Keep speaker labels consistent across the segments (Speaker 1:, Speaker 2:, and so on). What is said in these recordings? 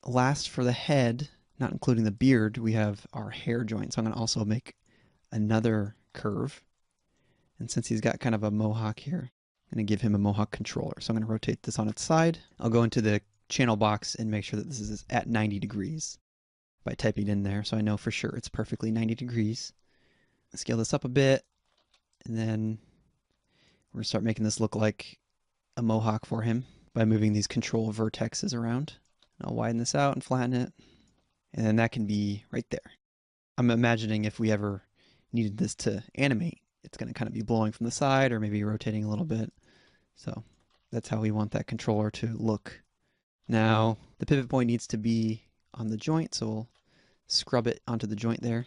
Speaker 1: last for the head, not including the beard, we have our hair joint. So I'm going to also make another curve. And since he's got kind of a mohawk here, I'm going to give him a mohawk controller. So I'm going to rotate this on its side. I'll go into the channel box and make sure that this is at 90 degrees by typing it in there, so I know for sure it's perfectly 90 degrees. Scale this up a bit, and then we're going to start making this look like a mohawk for him by moving these control vertexes around. And I'll widen this out and flatten it, and then that can be right there. I'm imagining if we ever needed this to animate, it's going to kind of be blowing from the side or maybe rotating a little bit. So that's how we want that controller to look. Now, the pivot point needs to be on the joint, so we'll scrub it onto the joint there.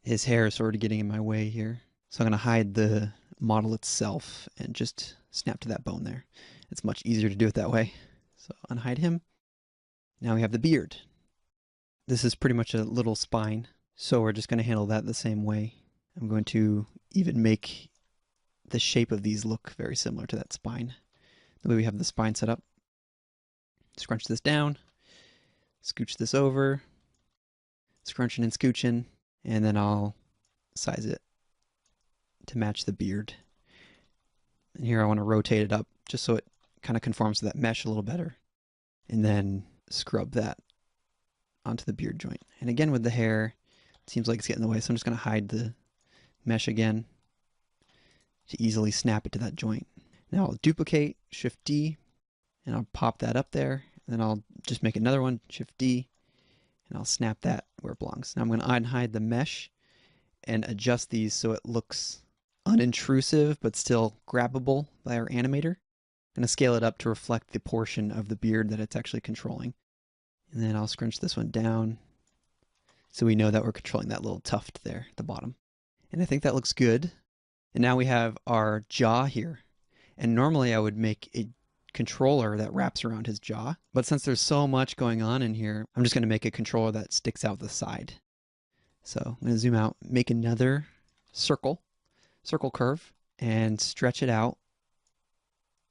Speaker 1: His hair is sort of getting in my way here, so I'm going to hide the model itself and just snap to that bone there. It's much easier to do it that way. So unhide him. Now we have the beard. This is pretty much a little spine, so we're just going to handle that the same way. I'm going to even make the shape of these look very similar to that spine. The way we have the spine set up. Scrunch this down, scooch this over, scrunching and scooching, and then I'll size it to match the beard. And here I want to rotate it up just so it kind of conforms to that mesh a little better, and then scrub that onto the beard joint. And again with the hair, it seems like it's getting in the way, so I'm just going to hide the mesh again to easily snap it to that joint. Now I'll duplicate, Shift D, and I'll pop that up there, and then I'll just make another one, Shift D, and I'll snap that where it belongs. Now I'm going to unhide the mesh and adjust these so it looks unintrusive but still grabbable by our animator. I'm going to scale it up to reflect the portion of the beard that it's actually controlling. And then I'll scrunch this one down so we know that we're controlling that little tuft there at the bottom. And I think that looks good. And now we have our jaw here. And normally I would make a controller that wraps around his jaw, but since there's so much going on in here, I'm just going to make a controller that sticks out the side. So I'm going to zoom out, make another circle curve, and stretch it out,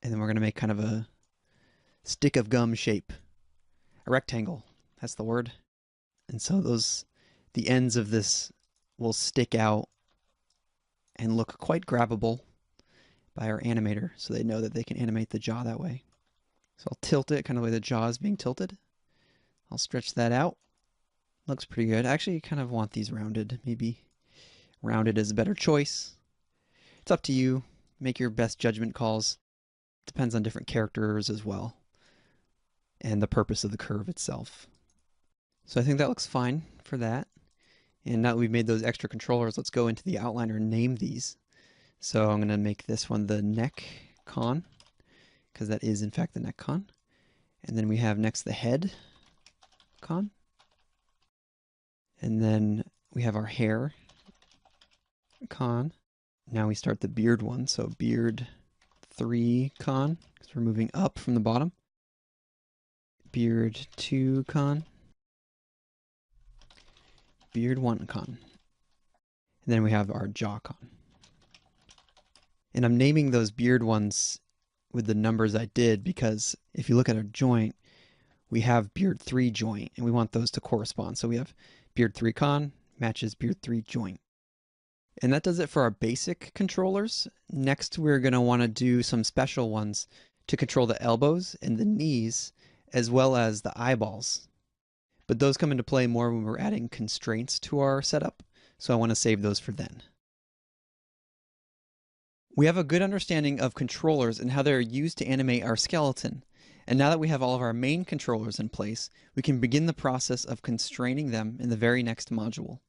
Speaker 1: and then we're going to make kind of a stick of gum shape, a rectangle, that's the word. And so the ends of this will stick out and look quite grabbable by our animator, so they know that they can animate the jaw that way. So I'll tilt it kind of the way the jaw is being tilted. I'll stretch that out. Looks pretty good. I actually kind of want these rounded. Maybe rounded is a better choice. It's up to you. Make your best judgment calls. Depends on different characters as well, and the purpose of the curve itself. So I think that looks fine for that. And now that we've made those extra controllers, let's go into the outliner and name these. So I'm going to make this one the neck con, because that is in fact the neck con. And then we have next the head con. And then we have our hair con. Now we start the beard one, so beard 3 con, because we're moving up from the bottom. Beard 2 con. Beard 1 con. And then we have our jaw con. And I'm naming those beard ones with the numbers I did because if you look at our joint, we have beard 3 joint, and we want those to correspond. So we have beard 3 con matches beard 3 joint. And that does it for our basic controllers. Next, we're going to want to do some special ones to control the elbows and the knees, as well as the eyeballs. But those come into play more when we're adding constraints to our setup, so I want to save those for then. We have a good understanding of controllers and how they're used to animate our skeleton. And now that we have all of our main controllers in place, we can begin the process of constraining them in the very next module.